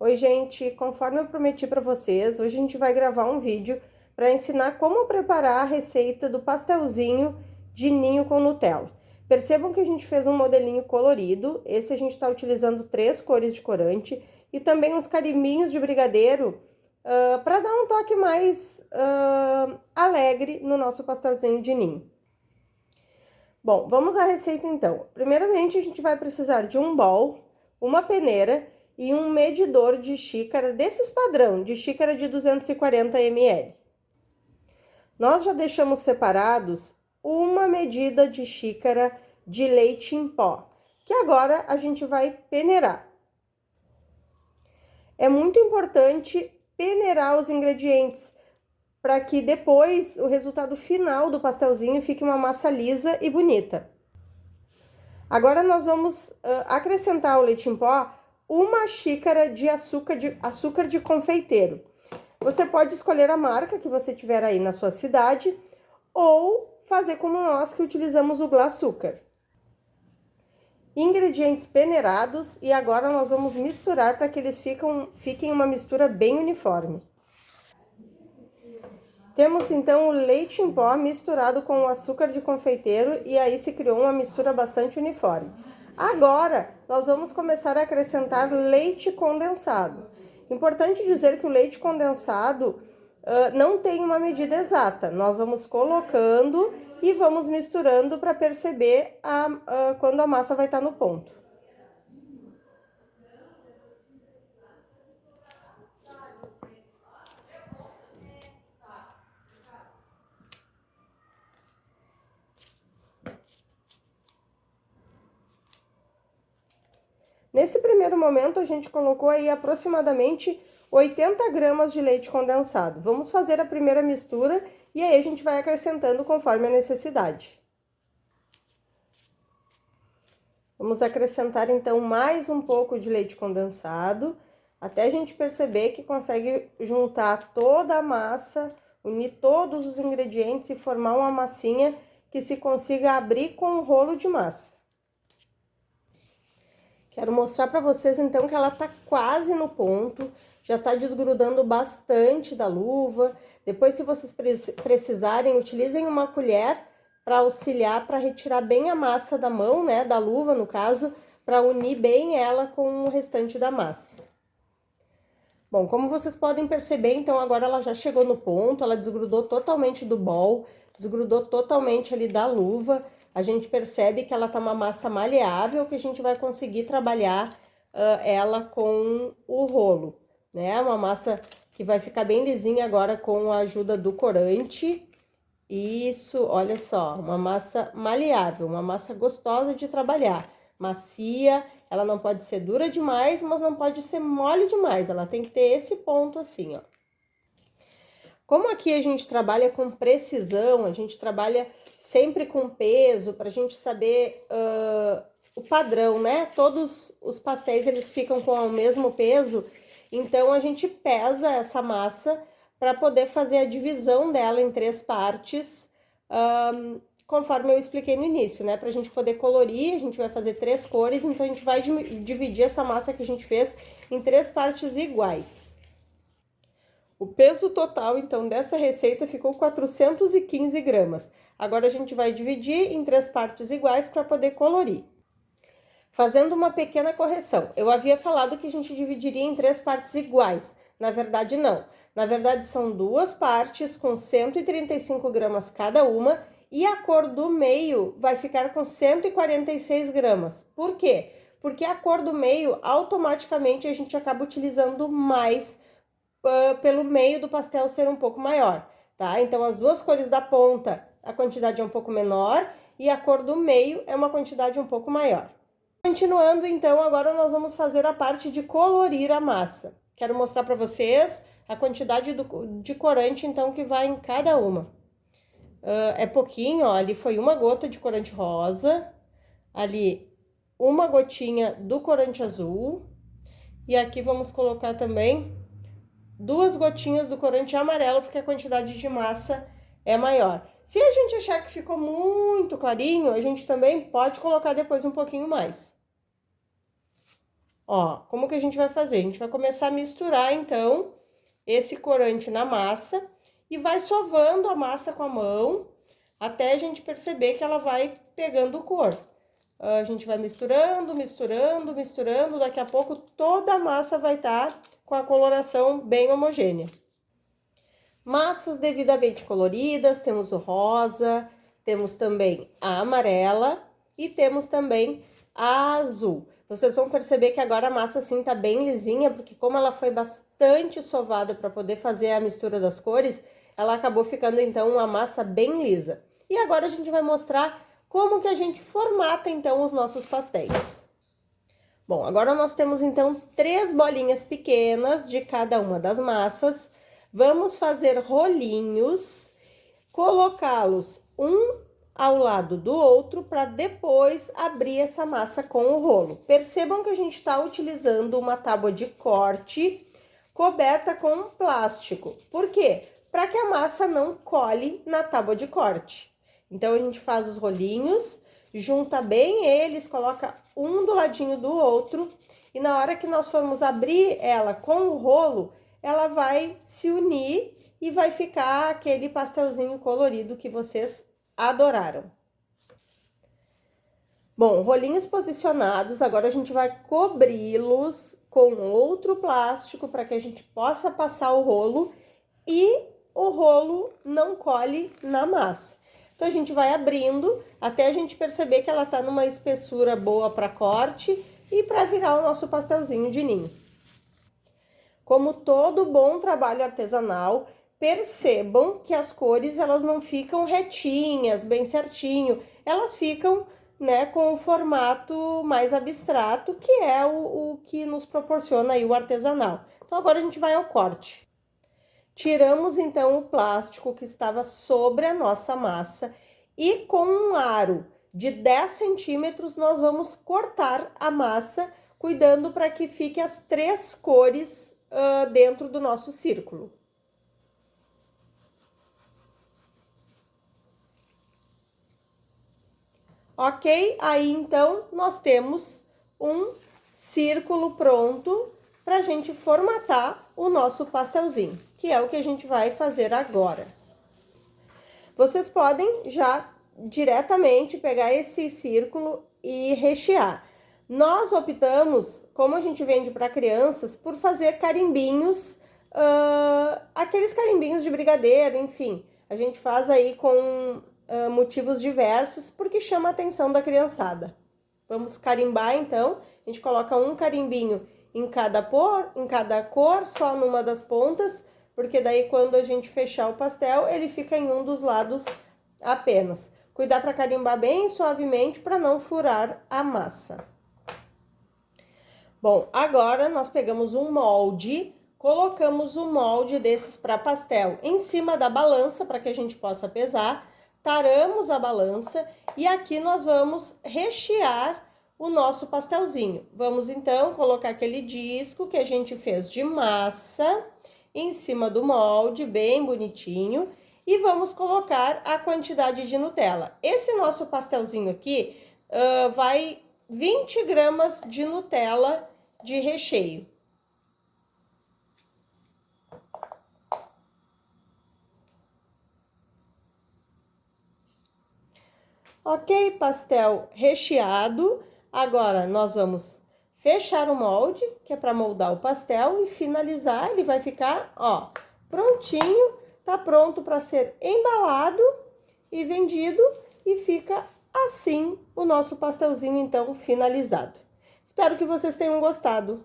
Oi, gente, conforme eu prometi para vocês, hoje a gente vai gravar um vídeo para ensinar como preparar a receita do pastelzinho de ninho com Nutella. Percebam que a gente fez um modelinho colorido, esse a gente está utilizando 3 cores de corante e também uns carimbinhos de brigadeiro para dar um toque mais alegre no nosso pastelzinho de ninho. Bom, vamos à receita então. Primeiramente, a gente vai precisar de um bowl, uma peneira e um medidor de xícara desses padrão, de xícara de 240 ml. Nós já deixamos separados uma medida de xícara de leite em pó, que agora a gente vai peneirar. É muito importante peneirar os ingredientes, para que depois o resultado final do pastelzinho fique uma massa lisa e bonita. Agora nós vamos acrescentar ao leite em pó uma xícara de açúcar de confeiteiro. Você pode escolher a marca que você tiver aí na sua cidade ou fazer como nós que utilizamos o Glacúcar. Ingredientes peneirados e agora nós vamos misturar para que eles fiquem uma mistura bem uniforme. Temos então o leite em pó misturado com o açúcar de confeiteiro e aí se criou uma mistura bastante uniforme. Agora, nós vamos começar a acrescentar leite condensado. Importante dizer que o leite condensado não tem uma medida exata. Nós vamos colocando e vamos misturando para perceber quando a massa vai estar no ponto. Nesse primeiro momento, a gente colocou aí aproximadamente 80 gramas de leite condensado. Vamos fazer a primeira mistura e aí a gente vai acrescentando conforme a necessidade. Vamos acrescentar então mais um pouco de leite condensado, até a gente perceber que consegue juntar toda a massa, unir todos os ingredientes e formar uma massinha que se consiga abrir com um rolo de massa. Quero mostrar para vocês, então, que ela tá quase no ponto, já tá desgrudando bastante da luva. Depois, se vocês precisarem, utilizem uma colher para auxiliar, para retirar bem a massa da mão, né, da luva, no caso, para unir bem ela com o restante da massa. Bom, como vocês podem perceber, então, agora ela já chegou no ponto, ela desgrudou totalmente do bowl, desgrudou totalmente ali da luva. A gente percebe que ela tá uma massa maleável, que a gente vai conseguir trabalhar ela com o rolo, né? Uma massa que vai ficar bem lisinha agora com a ajuda do corante. Isso, olha só, uma massa maleável, uma massa gostosa de trabalhar. Macia, ela não pode ser dura demais, mas não pode ser mole demais, ela tem que ter esse ponto assim, ó. Como aqui a gente trabalha com precisão, a gente trabalha sempre com peso, pra gente saber o padrão, né? Todos os pastéis, eles ficam com o mesmo peso, então a gente pesa essa massa para poder fazer a divisão dela em 3 partes, conforme eu expliquei no início, né? Pra gente poder colorir, a gente vai fazer 3 cores, então a gente vai dividir essa massa que a gente fez em 3 partes iguais. O peso total, então, dessa receita ficou 415 gramas. Agora, a gente vai dividir em 3 partes iguais para poder colorir. Fazendo uma pequena correção, eu havia falado que a gente dividiria em 3 partes iguais. Na verdade, não. Na verdade, são 2 partes com 135 gramas cada uma e a cor do meio vai ficar com 146 gramas. Por quê? Porque a cor do meio, automaticamente, a gente acaba utilizando mais pelo meio do pastel ser um pouco maior, tá? Então, as 2 cores da ponta, a quantidade é um pouco menor e a cor do meio é uma quantidade um pouco maior. Continuando, então, agora nós vamos fazer a parte de colorir a massa. Quero mostrar para vocês a quantidade de corante, então, que vai em cada uma. É pouquinho, ó, ali foi 1 gota de corante rosa, ali 1 gotinha do corante azul, e aqui vamos colocar também 2 gotinhas do corante amarelo, porque a quantidade de massa é maior. Se a gente achar que ficou muito clarinho, a gente também pode colocar depois um pouquinho mais. Ó, como que a gente vai fazer? A gente vai começar a misturar, então, esse corante na massa e vai sovando a massa com a mão até a gente perceber que ela vai pegando cor. A gente vai misturando, misturando, misturando, daqui a pouco toda a massa vai estar com a coloração bem homogênea. Massas devidamente coloridas, temos o rosa, temos também a amarela e temos também a azul. Vocês vão perceber que agora a massa assim tá bem lisinha, porque como ela foi bastante sovada para poder fazer a mistura das cores, ela acabou ficando então uma massa bem lisa. E agora a gente vai mostrar como que a gente formata então os nossos pastéis. Bom, agora nós temos então 3 bolinhas pequenas de cada uma das massas. Vamos fazer rolinhos, colocá-los um ao lado do outro para depois abrir essa massa com o rolo. Percebam que a gente está utilizando uma tábua de corte coberta com plástico. Por quê? Para que a massa não cole na tábua de corte. Então, a gente faz os rolinhos, junta bem eles, coloca um do ladinho do outro e na hora que nós formos abrir ela com o rolo, ela vai se unir e vai ficar aquele pastelzinho colorido que vocês adoraram. Bom, rolinhos posicionados, agora a gente vai cobri-los com outro plástico para que a gente possa passar o rolo e o rolo não cole na massa. Então, a gente vai abrindo até a gente perceber que ela tá numa espessura boa para corte e para virar o nosso pastelzinho de ninho. Como todo bom trabalho artesanal, percebam que as cores elas não ficam retinhas, bem certinho, elas ficam, né, com o formato mais abstrato, que é o que nos proporciona aí o artesanal. Então, agora a gente vai ao corte. Tiramos, então, o plástico que estava sobre a nossa massa e com um aro de 10 centímetros nós vamos cortar a massa, cuidando para que fique as 3 cores dentro do nosso círculo. Ok? Aí, então, nós temos um círculo pronto para a gente formatar o nosso pastelzinho, que é o que a gente vai fazer agora. Vocês podem já diretamente pegar esse círculo e rechear. Nós optamos, como a gente vende para crianças, por fazer carimbinhos, aqueles carimbinhos de brigadeiro, enfim. A gente faz aí com motivos diversos, porque chama a atenção da criançada. Vamos carimbar, então. A gente coloca um carimbinho em cada cor, só numa das pontas, porque daí quando a gente fechar o pastel, ele fica em um dos lados apenas. Cuidar para carimbar bem suavemente para não furar a massa. Bom, agora nós pegamos um molde, colocamos o molde desses para pastel em cima da balança para que a gente possa pesar, taramos a balança e aqui nós vamos rechear o nosso pastelzinho. Vamos então colocar aquele disco que a gente fez de massa em cima do molde, bem bonitinho, e vamos colocar a quantidade de Nutella. Esse nosso pastelzinho aqui vai 20 gramas de Nutella de recheio. Ok, pastel recheado. Agora, nós vamos fechar o molde, que é para moldar o pastel, e finalizar. Ele vai ficar, ó, prontinho. Tá pronto para ser embalado e vendido. E fica assim o nosso pastelzinho, então, finalizado. Espero que vocês tenham gostado.